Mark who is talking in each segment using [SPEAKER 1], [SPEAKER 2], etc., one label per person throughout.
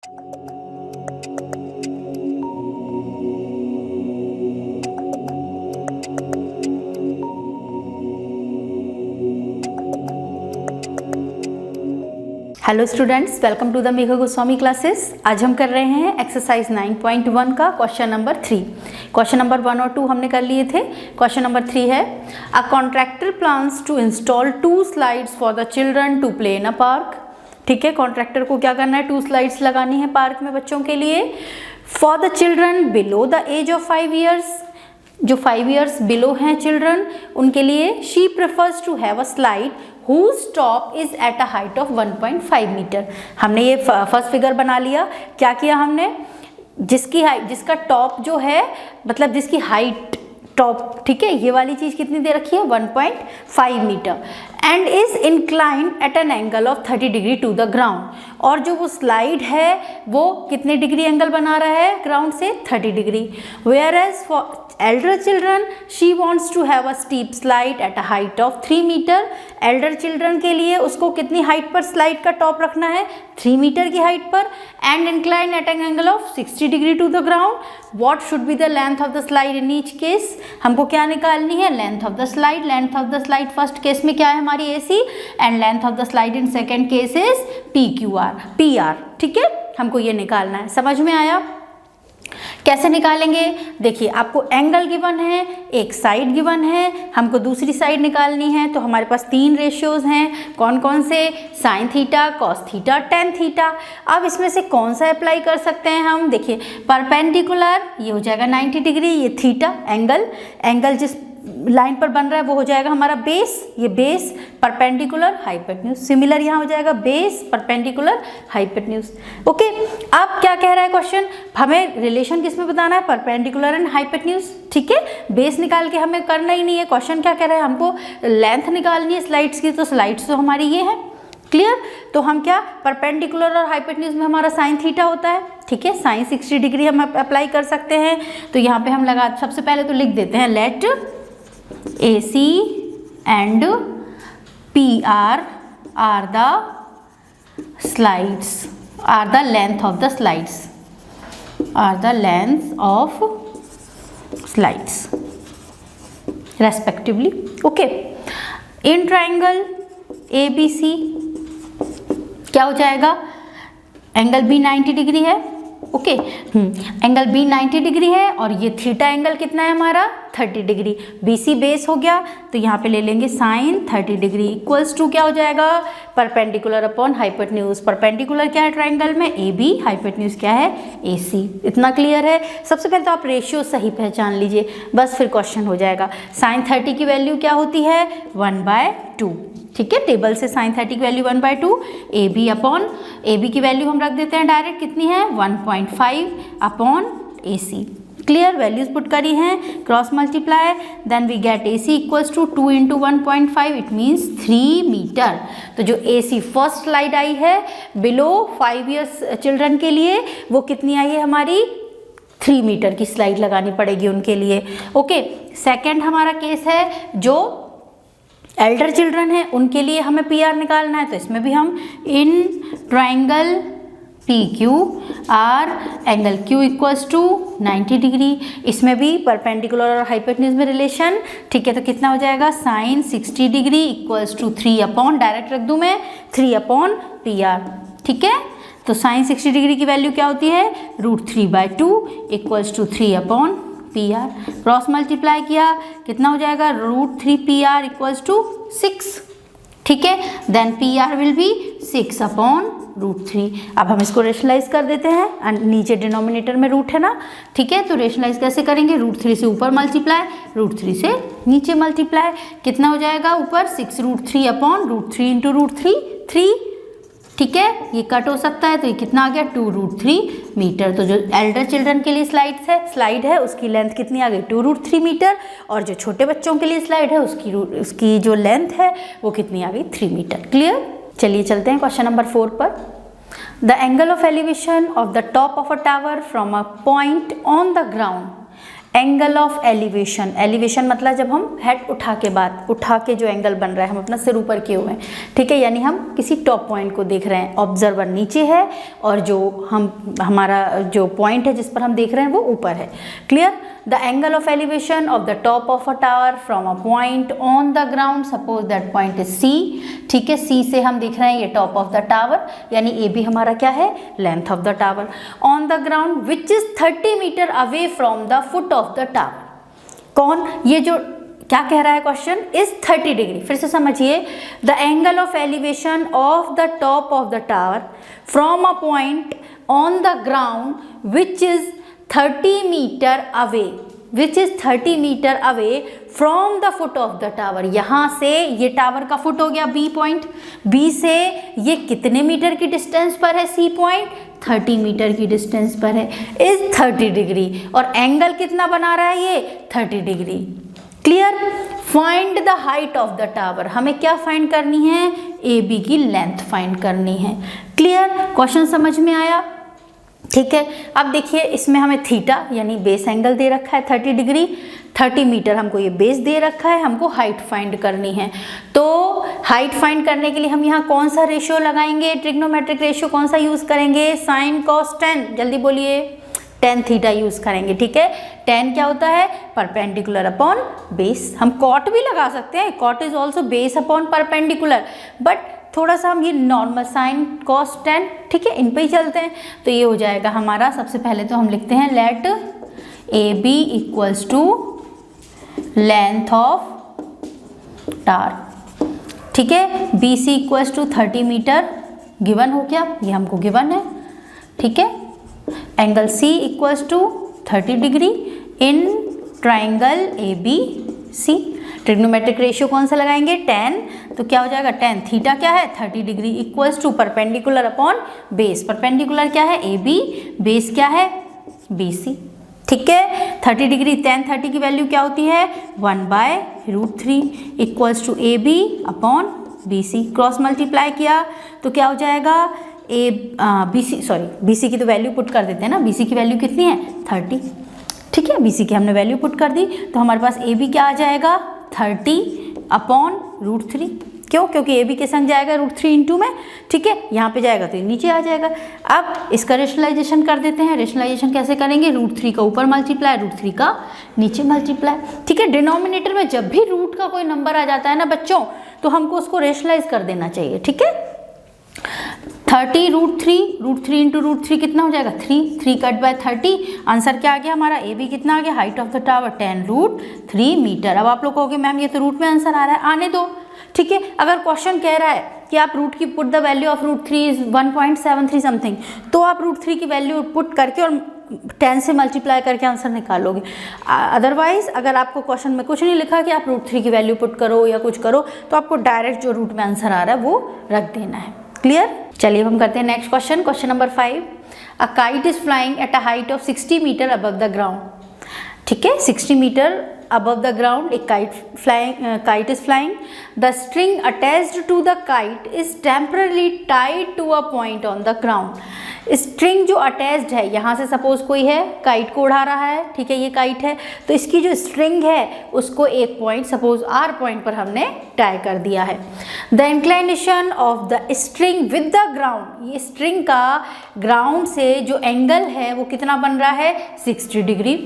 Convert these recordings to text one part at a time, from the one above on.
[SPEAKER 1] Hello students, welcome to the Megha Goswami classes. आज हम कर रहे हैं एक्सरसाइज 9.1 का क्वेश्चन नंबर 3। क्वेश्चन नंबर 1 और 2 हमने कर लिए थे। क्वेश्चन नंबर 3 है, a contractor plans to install 2 slides for the children to play in a park. ठीक है, कॉन्ट्रैक्टर को क्या करना है, 2 स्लाइड्स लगानी है पार्क में बच्चों के लिए। For the children below the age of 5 years, जो 5 ईयर्स बिलो हैं चिल्ड्रन, उनके लिए she prefers to have a slide whose top is at a height of 1.5 metre. हमने ये फर्स्ट फिगर बना लिया। क्या किया हमने, जिसकी हाइट, जिसका टॉप जो है, मतलब जिसकी हाइट टॉप, ठीक है, ये वाली चीज कितनी दे रखी है, 1.5 metre, and is inclined at an angle of 30 degree to the ground. और जो वो स्लाइड है वो कितने डिग्री एंगल बना रहा है ग्राउंड से, 30 degree. Whereas for elder children she wants to have a steep slide at a height of 3 metre. elder children के लिए उसको कितनी हाइट पर स्लाइड का टॉप रखना है, 3 मीटर की हाइट पर, and incline at an angle of 60 degree to the ground. What should be the length of the slide in each case. हमको क्या निकालनी है, length of the slide. Length of the slide first case में क्या है हमारी AC, and length of the slide in second case is PR। ठीक है, हमको ये निकालना है। समझ में आया? कैसे निकालेंगे, देखिए आपको एंगल गिवन है, एक साइड गिवन है, हमको दूसरी साइड निकालनी है। तो हमारे पास 3 रेशियोज हैं, कौन कौन से, sine theta, cos theta, tan theta. अब इसमें से कौन सा अप्लाई कर सकते हैं हम, देखिए परपेंडिकुलर ये हो जाएगा 90 डिग्री, ये थीटा एंगल जिस लाइन पर बन रहा है वो हो जाएगा हमारा बेस, ये बेस परपेंडिकुलर हाइपोटेन्यूज। सिमिलर यहाँ हो जाएगा बेस परपेंडिकुलर हाइपोटेन्यूज। ओके, अब क्या कह रहा है क्वेश्चन, हमें रिलेशन किस में बताना है, परपेंडिकुलर एंड हाइपोटेन्यूज। ठीक है, बेस निकाल के हमें करना ही नहीं है। क्वेश्चन क्या कह रहा है, हमको लेंथ निकालनी है स्लाइड्स की, तो स्लाइड्स तो हमारी ये है। क्लियर, तो हम क्या, परपेंडिकुलर और हाइपोटेन्यूज में हमारा साइन थीटा होता है। ठीक है, साइन 60 डिग्री हम अप्लाई कर सकते हैं। तो यहाँ पे हम लगा, सबसे पहले तो लिख देते हैं, late AC and PR are the slides, are the length of the slides, are the length of slides respectively. Okay, in triangle ABC क्या हो जाएगा, एंगल B 90 डिग्री है। ओके, एंगल B 90 डिग्री है और ये थीटा एंगल कितना है हमारा, 30 डिग्री। BC बेस हो गया, तो यहाँ पे ले लेंगे साइन 30 डिग्री इक्वल्स टू क्या हो जाएगा, परपेंडिकुलर अपॉन हाइपोटेन्यूज। परपेंडिकुलर क्या है ट्राइंगल में, AB, हाइपोटेन्यूज क्या है, AC। इतना क्लियर है। सबसे पहले तो आप रेशियो सही पहचान लीजिए, बस फिर क्वेश्चन हो जाएगा। साइन 30 की वैल्यू क्या होती है, 1/2। ठीक है, टेबल से साइन 30 की वैल्यू 1/2, AB की वैल्यू हम रख देते हैं डायरेक्ट, कितनी है, 1.5 upon AC। Clear, values put करी हैं, cross multiply, then we get AC equals to 2 × 1.5, it means 3 metre. तो जो AC फर्स्ट स्लाइड आई है बिलो 5 ईयर्स चिल्ड्रन के लिए, वो कितनी आई है हमारी, 3 मीटर की स्लाइड लगानी पड़ेगी उनके लिए। ओके, सेकेंड हमारा केस है, जो एल्डर चिल्ड्रन है उनके लिए हमें PR निकालना है। तो इसमें भी हम in triangle PQR angle Q equals to 90 degree, इसमें भी परपेंडिकुलर और हाइपोटेन्यूज में रिलेशन। ठीक है, तो कितना हो जाएगा, sine 60 degree equals to 3 upon, direct रख दूं मैं, 3 अपॉन PR। ठीक है, तो साइन 60 डिग्री की वैल्यू क्या होती है, √3/2 equals to 3 upon PR। Cross multiply किया, कितना हो जाएगा, √3PR इक्वल्स टू 6। ठीक है, then PR will be 6 upon √3। अब हम इसको रेशनलाइज कर देते हैं, नीचे डिनोमिनेटर में रूट है ना। ठीक है, तो रेशनलाइज कैसे करेंगे, √3 से ऊपर मल्टीप्लाई, √3 से नीचे मल्टीप्लाई, कितना हो जाएगा, ऊपर 6√3 अपॉन √3 × √3, 3। ठीक है, ये कट हो सकता है, तो ये कितना आ गया, 2√3 मीटर। तो जो एल्डर चिल्ड्रन के लिए स्लाइड है उसकी लेंथ कितनी आ गई, 2√3 मीटर, और जो छोटे बच्चों के लिए स्लाइड है उसकी जो लेंथ है वो कितनी आ गई, 3 मीटर। क्लियर, चलिए चलते हैं क्वेश्चन नंबर 4 पर। The angle of elevation of the top of a tower from a point on the ground angle of elevation, elevation मतलब जब हम हेड उठा के जो एंगल बन रहा है, हम अपना सिर ऊपर किए हुए हैं, ठीक है, यानी हम किसी टॉप पॉइंट को देख रहे हैं, ऑब्जर्वर नीचे है और जो हमारा जो पॉइंट है जिस पर हम देख रहे हैं वो ऊपर है। Clear? The angle of elevation of the top of a tower from a point on the ground, suppose that point is C, ठीक है, सी से हम देख रहे हैं ये टॉप ऑफ द टावर, यानी ए बी हमारा क्या है, length of the tower, on the ground which is 30 metre away from the foot of the tower. कौन, ये जो क्या कह रहा है क्वेश्चन, इज 30 डिग्री। फिर से समझिए, the angle of elevation of the top of the tower from a point on the ground which is 30 metre away, which is 30 metre away from the foot of the tower. यहाँ से ये tower का foot हो गया B point, B से ये कितने metre की डिस्टेंस पर है, सी पॉइंट 30 मीटर की डिस्टेंस पर है, इज 30 डिग्री, और एंगल कितना बना रहा है ये 30 degree. Clear? Find the height of the tower, हमें क्या फाइंड करनी है, ए बी की लेंथ फाइंड करनी है। क्लियर? क्वेश्चन समझ में आया? ठीक है, अब देखिए इसमें हमें थीटा यानी बेस एंगल दे रखा है 30 डिग्री, 30 मीटर हमको ये बेस दे रखा है, हमको हाइट फाइंड करनी है। तो हाइट फाइंड करने के लिए हम यहाँ कौन सा रेशियो लगाएंगे, ट्रिग्नोमेट्रिक रेशियो कौन सा यूज करेंगे, साइन कॉस टेन, जल्दी बोलिए, टेन थीटा यूज करेंगे। ठीक है, टेन क्या होता है, परपेंडिकुलर अपॉन बेस। हम कॉट भी लगा सकते हैं, cot is also base upon perpendicular, but थोड़ा सा हम ये नॉर्मल साइन कॉस टेन, ठीक है, इन पे ही चलते हैं। तो ये हो जाएगा हमारा, सबसे पहले तो हम लिखते हैं let A B equals to length of tower, ठीक है, B C equals to 30 metre given हो गया, ये हमको गिवन है, ठीक है, angle C equals to 30 degree in triangle A B C. Trigonometric ratio कौन सा लगाएंगे, 10, तो क्या हो जाएगा, 10 थीटा क्या है 30 degree equals to perpendicular upon base, perpendicular क्या है ए बी, बेस क्या है बी सी। ठीक है, 30 डिग्री tan 30 की वैल्यू क्या होती है 1/√3 equals to A B upon B C. Cross multiply किया तो क्या हो जाएगा बी सी की तो वैल्यू पुट कर देते हैं ना, बी सी की वैल्यू कितनी है 30, ठीक है, बी सी की हमने वैल्यू पुट कर दी, तो हमारे पास ए बी क्या आ जाएगा 30/√3। क्यों, क्योंकि ए बी के संग जाएगा √3 इंटू में, ठीक है, यहाँ पे जाएगा तो ये नीचे आ जाएगा। अब इसका रेशनलाइजेशन कर देते हैं, रेशनलाइजेशन कैसे करेंगे, √3 का ऊपर मल्टीप्लाई, √3 का नीचे मल्टीप्लाई, ठीक है। डिनोमिनेटर में जब भी रूट का कोई नंबर आ जाता है ना बच्चों, तो हमको उसको रेशनलाइज कर देना चाहिए, ठीक है। 30√3 इंटू √3 कितना हो जाएगा 3 कट बाय 30, आंसर क्या आ गया हमारा, ए बी कितना आ गया, height of the tower 10√3 metre. अब आप लोग कहोगे मैम ये तो रूट में आंसर आ रहा है, आने दो, ठीक है। अगर क्वेश्चन कह रहा है कि आप रूट की put the value of √3 is 1.73 something, तो आप √3 की वैल्यू पुट करके और 10 से मल्टीप्लाई करके आंसर निकालोगे। अदरवाइज अगर आपको क्वेश्चन में कुछ नहीं लिखा कि आप √3 की वैल्यू पुट करो या कुछ करो, तो आपको डायरेक्ट जो रूट में आंसर आ रहा है वो रख देना है। क्लियर? चलिए हम करते हैं next question, question number 5। A kite is flying at a height of 60 metre above the ground, ठीक है, 60 metre above the ground a kite is flying. The string attached to the kite is temporarily tied to a point on the ground. String जो attached है, यहाँ से suppose कोई है kite को उड़ा रहा है, ठीक है, ये काइट है, तो इसकी जो स्ट्रिंग है उसको एक पॉइंट सपोज आर पॉइंट पर हमने टाई कर दिया है। The inclination of the string with the ground, ये स्ट्रिंग का ग्राउंड से जो एंगल है वो कितना बन रहा है 60 degree.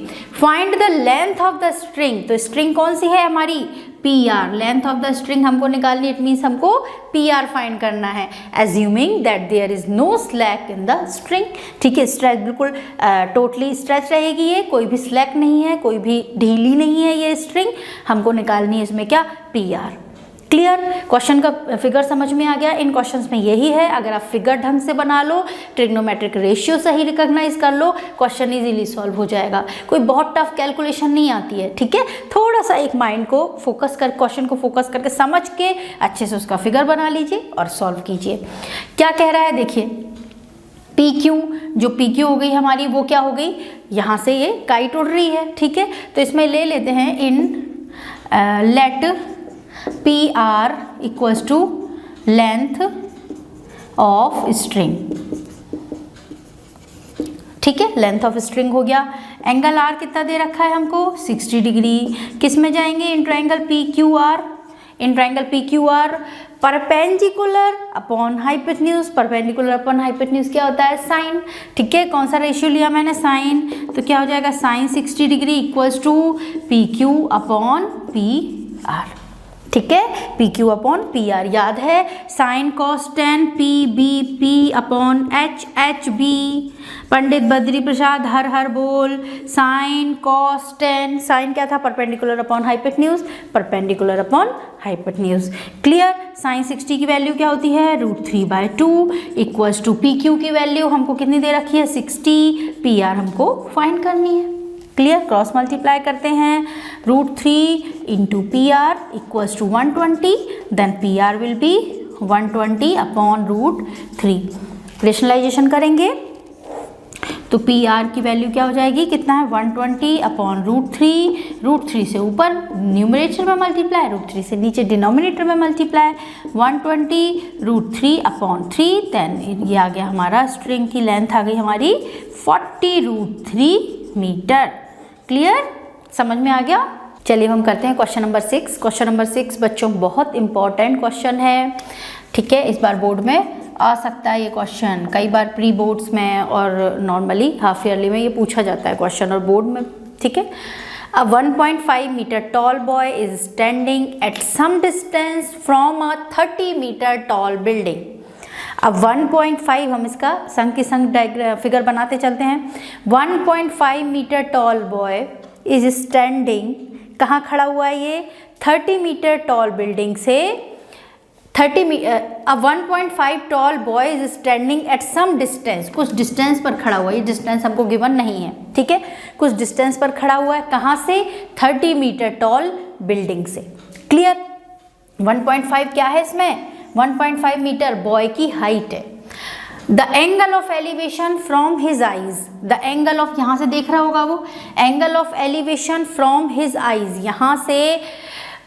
[SPEAKER 1] Find the length of the string, तो स्ट्रिंग कौन सी है हमारी PR, length of the string हमको निकालनी, इट मीन्स हमको PR फाइंड करना है। Assuming that there is no slack in the string, ठीक है, स्ट्रेच बिल्कुल टोटली स्ट्रेच रहेगी, ये कोई भी स्लैक नहीं है, कोई भी ढीली नहीं है ये स्ट्रिंग, हमको निकालनी है इसमें क्या PR। क्लियर? क्वेश्चन का फिगर समझ में आ गया। इन क्वेश्चंस में यही है, अगर आप फिगर ढंग से बना लो, ट्रिग्नोमेट्रिक रेशियो सही रिकॉग्नाइज कर लो, क्वेश्चन इजीली सॉल्व हो जाएगा। कोई बहुत टफ कैलकुलेशन नहीं आती है, ठीक है, थोड़ा सा एक माइंड को फोकस कर, क्वेश्चन को फोकस करके समझ के अच्छे से उसका फिगर बना लीजिए और सॉल्व कीजिए। क्या कह रहा है देखिए, PQ, जो PQ हो गई हमारी वो क्या हो गई, यहाँ से ये काइट उड़ रही है, ठीक है, तो इसमें ले लेते हैं इन let PR equals to length of string, ठीक है, लेंथ ऑफ स्ट्रिंग हो गया, एंगल आर कितना दे रखा है हमको 60 डिग्री। किस में जाएंगे, in triangle P Q R, in triangle P Q R perpendicular upon hypotenuse, perpendicular upon hypotenuse क्या होता है साइन। ठीक है, कौन सा रेशियो लिया मैंने साइन, तो क्या हो जाएगा sine 60 degree equals to P Q upon P R. ठीक है, P Q upon P R याद है, sine cos tan P B P upon H H B. Pandit Badri Prasad हर हर बोल, साइन कॉस टेन, साइन क्या था perpendicular upon hypotenuse, perpendicular upon hypotenuse. Clear, sine 60 की वैल्यू क्या होती है √3/2 इक्वल्स टू पी क्यू की वैल्यू हमको कितनी दे रखी है 60, पी आर हमको फाइंड करनी है। क्लियर, क्रॉस मल्टीप्लाई करते हैं, √3 into P R equals to 120, then P R will be 120 upon √3। Rationalization करेंगे तो पी आर की वैल्यू क्या हो जाएगी, कितना है 120 अपॉन √3, √3 से ऊपर न्यूमरेटर में मल्टीप्लाई, √3 से नीचे डिनोमिनेटर में मल्टीप्लाई, 120 √3 अपॉन 3, देन ये आ गया हमारा स्ट्रिंग की लेंथ आ गई हमारी 40√3 मीटर। क्लियर, समझ में आ गया। चलिए हम करते हैं क्वेश्चन नंबर 6। क्वेश्चन नंबर 6 बच्चों बहुत इंपॉर्टेंट क्वेश्चन है। ठीक है, इस बार बोर्ड में आ सकता है ये क्वेश्चन, कई बार प्री बोर्ड्स में और नॉर्मली हाफ ईयरली में ये पूछा जाता है क्वेश्चन और बोर्ड में। ठीक है, a 1.5 metre tall boy is standing at some distance from a 30 metre tall building. अब 1.5 हम इसका संग की संग डायग्राम फिगर बनाते चलते हैं। 1.5 metre tall boy is standing, कहाँ खड़ा हुआ है ये 30 मीटर टॉल बिल्डिंग से 1.5 tall boy is standing at some distance, कुछ डिस्टेंस पर खड़ा हुआ है, ये डिस्टेंस हमको गिवन नहीं है। ठीक है, कुछ डिस्टेंस पर खड़ा हुआ है, कहाँ से 30 मीटर टॉल बिल्डिंग से। क्लियर, 1.5 क्या है इसमें 1.5 मीटर बॉय की हाइट है। The angle of elevation from his eyes, the angle of, यहाँ से देख रहा होगा वो, angle of elevation from his eyes, यहाँ से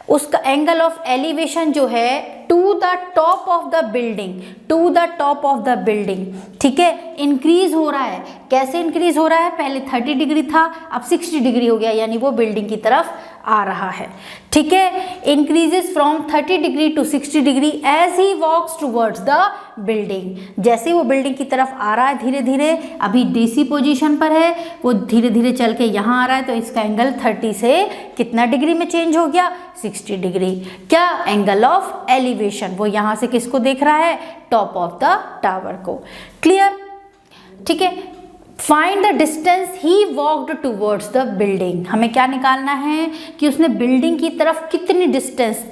[SPEAKER 1] उसका एंगल ऑफ एलिवेशन जो है to the top of the building, to the top of the building. ठीक है, इंक्रीज हो रहा है, कैसे इंक्रीज हो रहा है, पहले 30 डिग्री था अब 60 डिग्री हो गया, यानी वो बिल्डिंग की तरफ आ रहा है। ठीक है, increases from 30 degree to 60 degree as he walks towards the building, जैसे वो बिल्डिंग की तरफ आ रहा है धीरे धीरे, अभी डीसी पोजीशन पर है, वो धीरे धीरे चल के यहाँ आ रहा है, तो इसका एंगल 30 से कितना डिग्री में चेंज हो गया 60 डिग्री। क्या, एंगल ऑफ एलिवेशन, वो यहाँ से किसको देख रहा है टॉप ऑफ द टावर को। क्लियर, ठीक है, find the distance he walked towards the building, हमें क्या निकालना है कि उसने बिल्डिंग की तरफ कितनी डिस्टेंस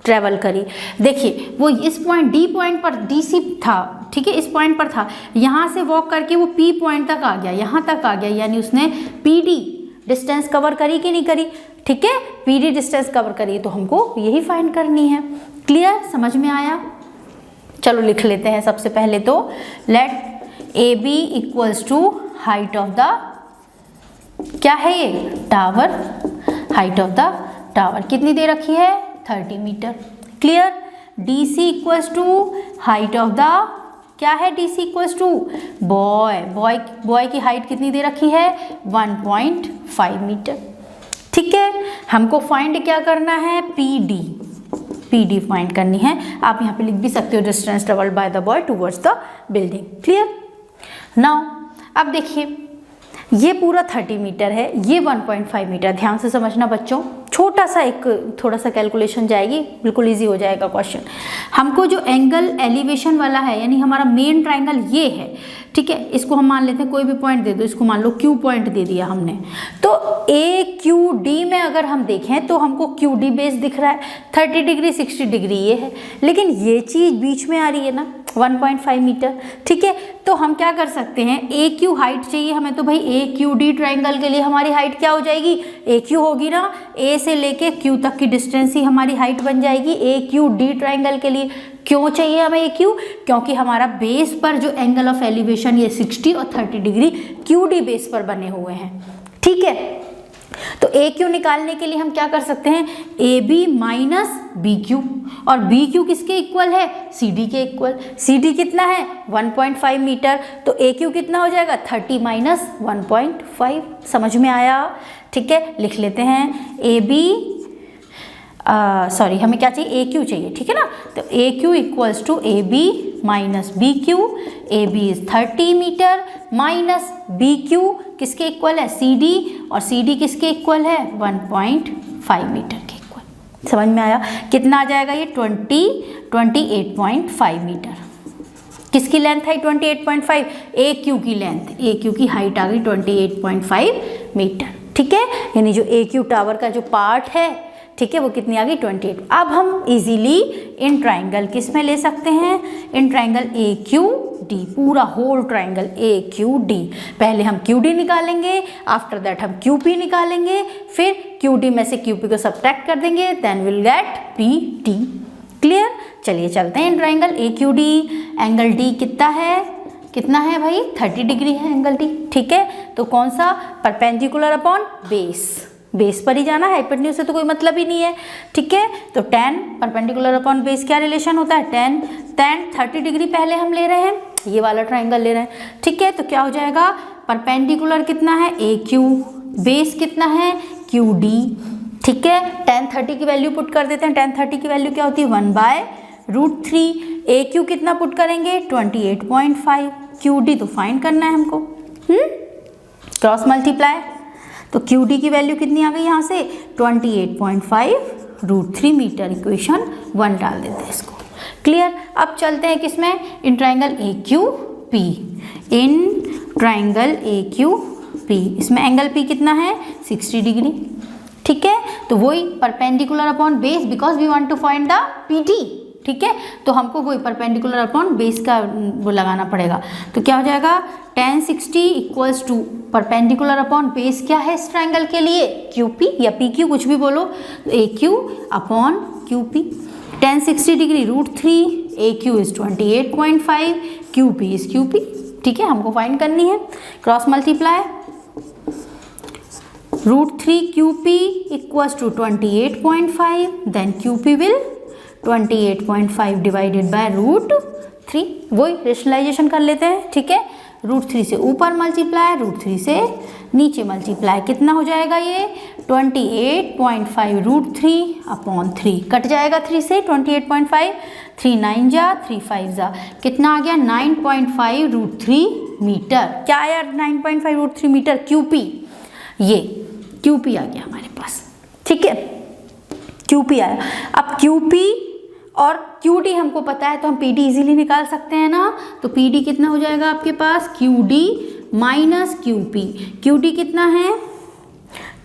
[SPEAKER 1] ट्रेवल करी। देखिए वो इस पॉइंट डी पॉइंट पर डीसी था, ठीक है, इस पॉइंट पर था, यहाँ से वॉक करके वो पी पॉइंट तक आ गया, यहाँ तक आ गया, यानी उसने पीडी डिस्टेंस कवर करी कि नहीं करी। ठीक है, पीडी डिस्टेंस कवर करी, तो हमको यही फाइंड करनी है। क्लियर, समझ में आया। चलो लिख लेते हैं सबसे पहले तो, let A B equals to height of the, क्या है ये tower, height of the tower कितनी दे रखी है 30 metre. Clear, D C equals to height of the, क्या है D C equals to boy, boy की हाइट कितनी दे रखी है 1.5 मीटर। ठीक है, हमको फाइंड क्या करना है पी डी फाइंड करनी है। आप यहाँ पे लिख भी सकते हो distance travelled by the boy towards the building. Clear, now अब देखिए ये पूरा 30 मीटर है, ये 1.5 मीटर, ध्यान से समझना बच्चों, छोटा सा एक थोड़ा सा कैलकुलेशन जाएगी, बिल्कुल इजी हो जाएगा क्वेश्चन। हमको जो एंगल एलिवेशन वाला है, यानी हमारा मेन ट्राइंगल ये है, ठीक है, इसको हम मान लेते हैं कोई भी पॉइंट दे दो, इसको मान लो क्यू पॉइंट दे दिया हमने, तो ए क्यू डी में अगर हम देखें तो हमको क्यू डी बेस दिख रहा है, 30 डिग्री 60 डिग्री ये है, लेकिन ये चीज़ बीच में आ रही है ना 1.5 मीटर। ठीक है, तो हम क्या कर सकते हैं, ए क्यू हाइट चाहिए हमें, तो भाई ए क्यू डी ट्राइंगल के लिए हमारी हाइट क्या हो जाएगी, ए क्यू होगी ना, ए से लेके क्यू तक की डिस्टेंस ही हमारी हाइट बन जाएगी ए क्यू डी ट्राइंगल के लिए। क्यों चाहिए हमें ए क्यू, क्योंकि हमारा बेस पर जो एंगल ऑफ एलिवेशन ये 60 और 30 डिग्री क्यू डी बेस पर बने हुए हैं। ठीक है, तो ए क्यू निकालने के लिए हम क्या कर सकते हैं, A B minus B Q, और बी क्यू किसके इक्वल है, सी डी के इक्वल। सी डी कितना है 1.5 मीटर, तो ए क्यू कितना हो जाएगा 30 माइनस 1.5। समझ में आया? ठीक है, लिख लेते हैं ए बी, सॉरी हमें क्या चाहिए, ए क्यू चाहिए, ठीक है ना। तो A Q equals to A B minus B Q, A B is 30 metre minus B Q किसके इक्वल है, सी डी, और सी डी किसके इक्वल है 1.5 मीटर के इक्वल। समझ में आया? कितना आ जाएगा ये 28.5 मीटर। किसकी लेंथ है 28.5, ए क्यू की लेंथ, ए क्यू की हाइट आ गई 28.5 मीटर। ठीक है, यानी जो ए क्यू टावर का जो पार्ट है, ठीक है, वो कितनी आ गई 28। अब हम इजीली इन ट्राइंगल किस में ले सकते हैं, in triangle A Q D, पूरा whole triangle A Q D. पहले हम क्यू डी निकालेंगे, आफ्टर दैट हम क्यू पी निकालेंगे, फिर क्यू डी में से क्यू पी को सब्ट्रैक्ट कर देंगे, then will get P D. Clear? चलिए चलते हैं in triangle A Q D. Angle D कितना है, कितना है भाई 30 डिग्री है एंगल डी। ठीक है, तो कौन सा, परपेंडिकुलर अपॉन बेस, बेस पर ही जाना है, हाइपोटेन्यूज से तो कोई मतलब ही नहीं है। ठीक है, तो tan परपेंडिकुलर अपॉन बेस क्या रिलेशन होता है, tan 30 डिग्री पहले हम ले रहे हैं, ये वाला ट्राइंगल ले रहे हैं। ठीक है, तो क्या हो जाएगा, परपेंडिकुलर कितना है ए क्यू, बेस कितना है क्यू डी। ठीक है, tan 30 की वैल्यू पुट कर देते हैं। tan 30 की वैल्यू क्या होती है 1/√3। ए क्यू कितना पुट करेंगे 28.5, क्यू डी तो फाइंड करना है हमको, क्रॉस मल्टीप्लाई। तो क्यू डी की वैल्यू कितनी आ गई यहाँ से 28.5√3 मीटर। इक्वेशन 1 डाल देते हैं इसको। क्लियर? अब चलते हैं किसमें, in triangle A Q P, in triangle A Q P. इसमें एंगल पी कितना है 60 डिग्री। ठीक है, तो वही perpendicular upon base, because we want to find the P D. ठीक है, तो हमको वही परपेंडिकुलर अपॉन बेस का वो लगाना पड़ेगा। तो क्या हो जाएगा tan 60 equals to perpendicular upon base क्या है इस ट्राइंगल के लिए, क्यू पी या पी क्यू कुछ भी बोलो, A Q upon Q P. tan 60 degree √3, A Q is 28.5, Q P is Q P. ठीक है, हमको फाइंड करनी है, cross multiply. √3 Q P equals to 28.5, then Q P will 28.5 divided by √3। वही रेशनलाइजेशन कर लेते हैं। ठीक है, √3 से ऊपर मल्टीप्लाई, √3 से नीचे मल्टीप्लाई, कितना हो जाएगा ये 28.5 √3 अपॉन 3, कट जाएगा 3 से 28.5, 3 9 जा 3 5 जा, कितना आ गया 9.5 √3 मीटर। क्या आया 9.5 √3 मीटर, क्यू पी, ये क्यू पी आ गया हमारे पास। ठीक है, क्यू पी आया। अब क्यू पी और क्यू डी हमको पता है, तो हम पी डी इजीली निकाल सकते हैं ना। तो पी डी कितना हो जाएगा आपके पास, Q D minus Q P. Q D कितना है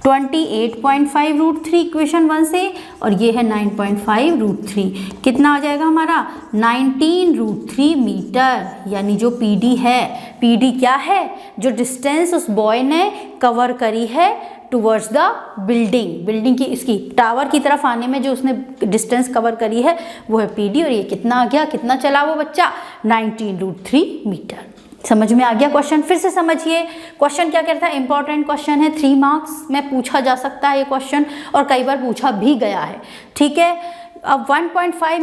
[SPEAKER 1] 28.5 √3 इक्वेशन 1 से, और ये है 9.5 √3, कितना आ जाएगा हमारा 19 √3 मीटर। यानी जो पी डी है, पी डी क्या है, जो डिस्टेंस उस बॉय ने कवर करी है टुवर्ड्स द बिल्डिंग की, इसकी टावर की तरफ आने में जो उसने डिस्टेंस कवर करी है वो है पी डी। और ये कितना आ गया, कितना चला वो बच्चा 19 √3 मीटर। समझ में आ गया क्वेश्चन? फिर से समझिए, क्वेश्चन क्या कहता है, इंपॉर्टेंट क्वेश्चन है, 3 मार्क्स में पूछा जा सकता है ये क्वेश्चन, और कई बार पूछा भी गया है। ठीक है, अब 1.5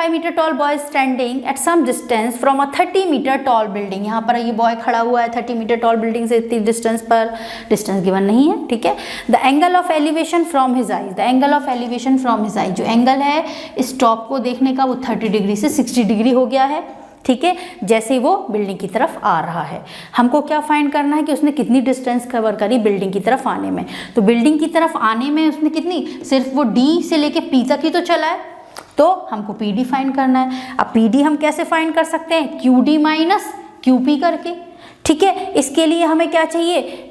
[SPEAKER 1] metre tall boy standing at some distance from a 30 metre tall building. यहाँ पर ये बॉय खड़ा हुआ है 30 मीटर टॉल बिल्डिंग से इतनी डिस्टेंस पर, डिस्टेंस गिवन नहीं है। ठीक है, the angle of elevation from his eyes, the angle of elevation from his eyes, जो एंगल है इस टॉप को देखने का वो 30 डिग्री से 60 डिग्री हो गया है। ठीक है, जैसे वो बिल्डिंग की तरफ आ रहा है, हमको क्या फाइंड करना है कि उसने कितनी डिस्टेंस कवर करी बिल्डिंग की तरफ आने में। तो बिल्डिंग की तरफ आने में उसने कितनी, सिर्फ वो डी से लेके पी तक ही तो चला है, तो हमको पी डी फाइंड करना है। अब पी डी हम कैसे फाइंड कर सकते हैं, Q D minus Q P करके। ठीक है, इसके लिए हमें क्या चाहिए,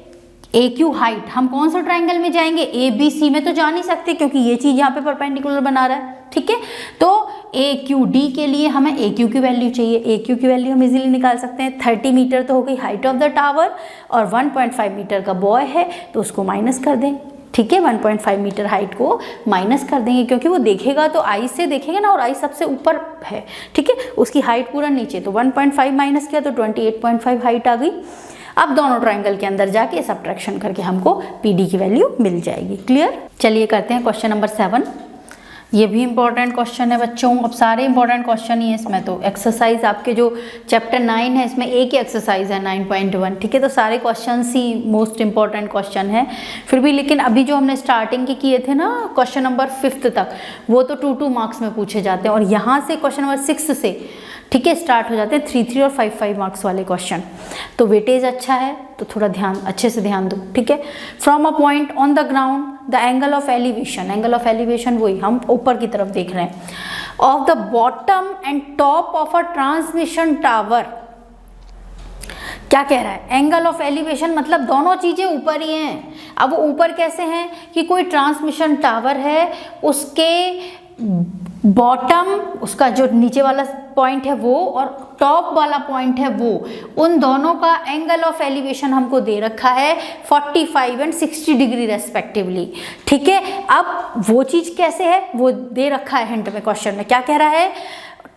[SPEAKER 1] ए क्यू हाइट। हम कौन सा ट्राइंगल में जाएंगे, ए बी सी में तो जा नहीं सकते, क्योंकि ये चीज़ यहाँ पे परपेंडिकुलर बना रहा है। ठीक है, तो ए क्यू डी के लिए हमें ए क्यू की वैल्यू चाहिए। ए क्यू की वैल्यू हम इजीली निकाल सकते हैं, 30 मीटर तो हो गई हाइट ऑफ द टावर, और 1.5 मीटर का बॉय है तो उसको माइनस कर दें। ठीक है, 1.5 मीटर हाइट को माइनस कर देंगे, क्योंकि वो देखेगा तो आई से देखेगा ना, और आई सबसे ऊपर है। ठीक है, उसकी हाइट पूरा नीचे, तो 1.5 माइनस किया तो 28.5 हाइट आ गई। अब दोनों ट्राइंगल के अंदर जाके सब्ट्रैक्शन करके हमको PD की वैल्यू मिल जाएगी। क्लियर? चलिए करते हैं क्वेश्चन नंबर 7। ये भी इंपॉर्टेंट क्वेश्चन है बच्चों, अब सारे इंपॉर्टेंट क्वेश्चन ही है इसमें। तो एक्सरसाइज आपके जो चैप्टर 9 है इसमें एक ही एक्सरसाइज है 9.1, ठीक है। तो सारे क्वेश्चन ही मोस्ट इंपॉर्टेंट क्वेश्चन है फिर भी, लेकिन अभी जो हमने स्टार्टिंग के किए थे ना क्वेश्चन नंबर 5 तक, वो तो 2-2 मार्क्स में पूछे जाते हैं, और यहाँ से क्वेश्चन नंबर 6 से, ठीक है, स्टार्ट हो जाते हैं 3-3 और 5-5 मार्क्स वाले क्वेश्चन। तो वेटेज अच्छा है तो थोड़ा ध्यान, अच्छे से ध्यान दो, ठीक है। From a point on the ground the angle of elevation, angle of elevation वही हम ऊपर की तरफ देख रहे हैं, of the bottom and top of a transmission tower. क्या कह रहा है? एंगल ऑफ एलिवेशन मतलब दोनों चीजें ऊपर ही हैं। अब वो ऊपर कैसे हैं कि कोई ट्रांसमिशन टावर है, उसके बॉटम, उसका जो नीचे वाला पॉइंट है वो, और टॉप वाला पॉइंट है वो, उन दोनों का एंगल ऑफ एलिवेशन हमको दे रखा है 45 एंड 60 डिग्री रेस्पेक्टिवली, ठीक है। अब वो चीज कैसे है वो दे रखा है हिंट में, क्वेश्चन में क्या कह रहा है?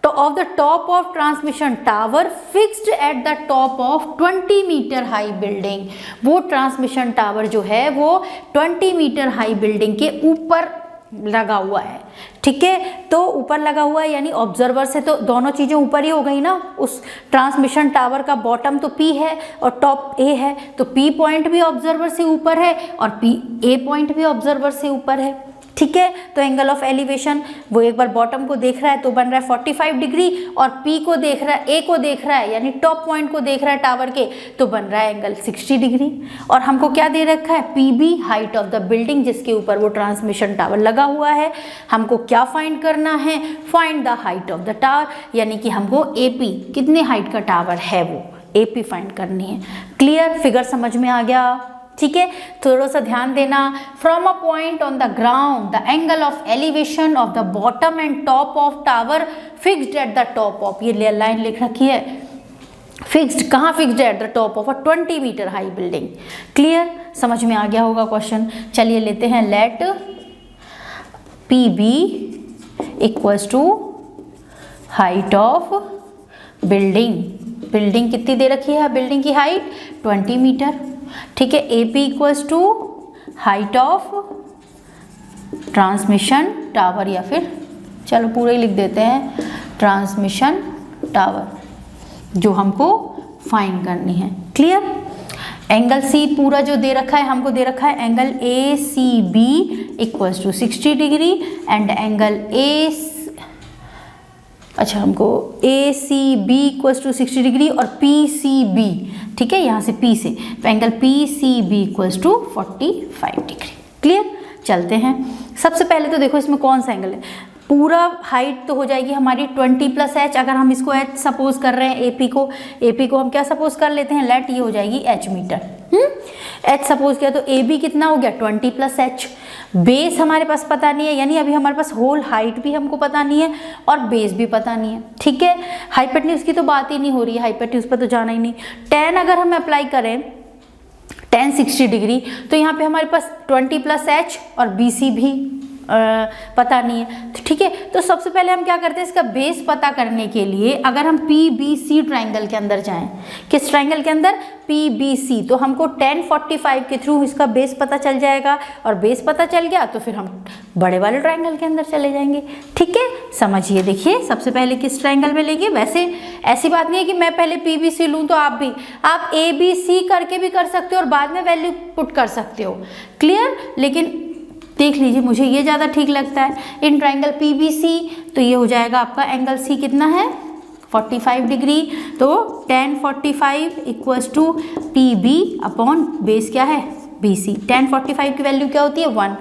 [SPEAKER 1] Of the top of transmission tower fixed at the top of 20 metre high building. वो ट्रांसमिशन टावर जो है वो 20 मीटर हाई बिल्डिंग के ऊपर लगा हुआ है, ठीक है। तो ऊपर लगा हुआ है यानी ऑब्जर्वर से तो दोनों चीजें ऊपर ही हो गई ना। उस ट्रांसमिशन टावर का बॉटम तो P है और टॉप A है, तो P पॉइंट भी ऑब्जर्वर से ऊपर है और A पॉइंट भी ऑब्जर्वर से ऊपर है, ठीक है। तो एंगल ऑफ एलिवेशन वो एक बार बॉटम को देख रहा है तो बन रहा है 45 डिग्री, और P को देख रहा है, A को देख रहा है यानी टॉप पॉइंट को देख रहा है टावर के, तो बन रहा है एंगल 60 डिग्री। और हमको क्या दे रखा है? PB height of the building जिसके ऊपर वो ट्रांसमिशन टावर लगा हुआ है। हमको क्या फाइंड करना है? Find the height of the tower, यानी कि हमको AP कितने हाइट का टावर है वो AP फाइंड करनी है। क्लियर? फिगर समझ में आ गया, ठीक है। थोड़ा सा ध्यान देना। From a point on the ground the angle of elevation of the bottom and top of tower fixed at the top of, ये लाइन लिख रखी है, फिक्स्ड कहाँ fixed at the top of a 20 metre high building. Clear? समझ में आ गया होगा क्वेश्चन। चलिए लेते हैं, let PB equals to height of building. Building कितनी दे रखी है? बिल्डिंग की हाइट 20 मीटर, ठीक है। AP equals to height of transmission tower, या फिर चलो पूरा ही लिख देते हैं ट्रांसमिशन टावर जो हमको फाइंड करनी है। क्लियर? एंगल C पूरा जो दे रखा है, हमको दे रखा है angle ACB equals to 60 degree and angle अच्छा हमको ACB इक्वल्स टू 60 डिग्री और PCB, ठीक है, यहाँ से P से, तो angle PCB equals to 45 degree. Clear? चलते हैं। सबसे पहले तो देखो इसमें कौन सा एंगल है, पूरा हाइट तो हो जाएगी हमारी 20 + h। अगर हम इसको h सपोज कर रहे हैं, AP को हम क्या सपोज कर लेते हैं? लेट ये हो जाएगी h मीटर। h सपोज किया तो AB कितना हो गया? 20 + h। बेस हमारे पास पता नहीं है, यानी अभी हमारे पास होल हाइट भी हमको पता नहीं है और बेस भी पता नहीं है, ठीक है। हाइपोटेन्यूज की तो बात ही नहीं हो रही है, हाइपोटेन्यूज पर तो जाना ही नहीं। tan अगर हम अप्लाई करें, tan 60 डिग्री, तो यहाँ पे हमारे पास 20 + h और BC भी पता नहीं है, तो ठीक है। तो सबसे पहले हम क्या करते हैं, इसका बेस पता करने के लिए अगर हम PBC ट्राइंगल के अंदर जाएं, किस ट्राइंगल के अंदर? PBC, तो हमको tan 45 के थ्रू इसका बेस पता चल जाएगा, और बेस पता चल गया तो फिर हम बड़े वाले ट्राइंगल के अंदर चले जाएंगे, ठीक है। समझिए, देखिए सबसे पहले किस ट्राइंगल में लेंगे। वैसे ऐसी बात नहीं है कि मैं पहले PBC लूँ तो आप ABC करके भी कर सकते हो और बाद में वैल्यू पुट कर सकते हो। क्लियर? लेकिन देख लीजिए, मुझे ये ज़्यादा ठीक लगता है। इन ट्राइंगल PBC तो ये हो जाएगा आपका एंगल C कितना है? 45 डिग्री। तो tan 45 equals to PB upon base क्या है? BC। tan 45 की वैल्यू क्या होती है? 1।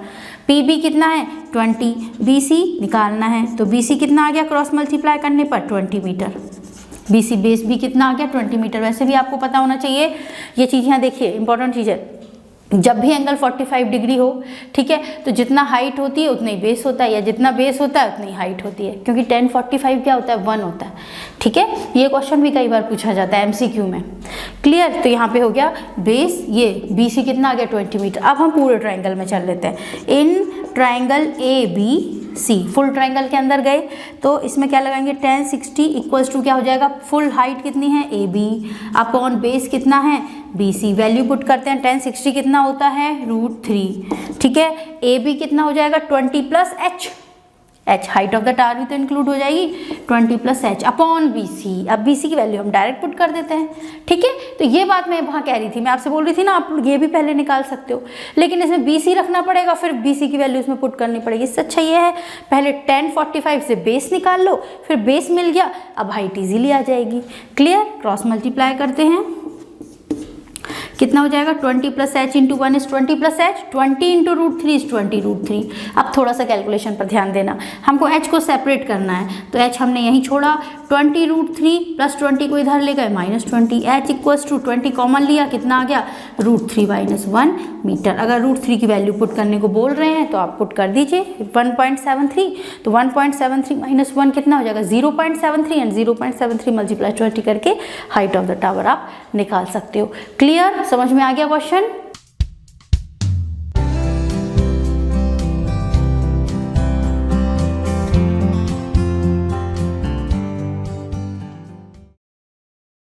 [SPEAKER 1] PB कितना है? 20। BC निकालना है, तो BC कितना आ गया क्रॉस मल्टीप्लाई करने पर? 20 मीटर। BC बेस भी कितना आ गया? 20 मीटर। वैसे भी आपको पता होना चाहिए ये चीज़, यहाँ देखिए इंपॉर्टेंट चीज़ है, जब भी एंगल 45 डिग्री हो, ठीक है, तो जितना हाइट होती है उतना ही बेस होता है, या जितना बेस होता है उतनी हाइट होती है, क्योंकि tan 45 क्या होता है? 1 होता है, ठीक है। ये क्वेश्चन भी कई बार पूछा जाता है MCQ में। क्लियर? तो यहाँ पे हो गया बेस, ये BC कितना आ गया? 20 मीटर। अब हम पूरे ट्राइंगल में चल लेते हैं। In triangle AB C. Full triangle के अंदर गए तो इसमें क्या लगाएंगे, tan 60 इक्वल्स टू क्या हो जाएगा, फुल हाइट कितनी है ए बी अपॉन बेस कितना है बी सी। वैल्यू पुट करते हैं, tan 60 कितना होता है √3, ठीक है। ए बी कितना हो जाएगा 20 plus H, H height of the tower भी तो इंक्लूड हो जाएगी, 20 plus H upon B C. अब बी सी की वैल्यू हम डायरेक्ट पुट कर देते हैं, ठीक है। तो ये बात मैं वहाँ कह रही थी, मैं आपसे बोल रही थी ना आप ये भी पहले निकाल सकते हो, लेकिन इसमें बी सी रखना पड़ेगा, फिर बी सी की वैल्यू इसमें पुट करनी पड़ेगी। इससे अच्छा ये है पहले tan 45 से बेस निकाल लो, फिर बेस मिल गया, अब हाइट ईजिली आ जाएगी। क्लियर, क्रॉस मल्टीप्लाई करते हैं, कितना हो जाएगा 20 plus H into 1 is 20 plus H, 20 into √3 is 20 √3। अब थोड़ा सा कैलकुलेशन पर ध्यान देना, हमको एच को सेपरेट करना है, तो एच हमने यहीं छोड़ा, 20 √3 प्लस 20 को इधर ले गए -20, एच इक्वल्स टू 20 कॉमन लिया, कितना आ गया √3 - 1 मीटर। अगर √3 की वैल्यू पुट करने को बोल रहे हैं तो आप पुट कर दीजिए 1.73, तो 1.73 - 1 कितना हो जाएगा 0.73, एंड 0.73 मल्टीप्लाई 20 करके हाइट ऑफ द टावर आप निकाल सकते हो। क्लियर, समझ में आ गया क्वेश्चन।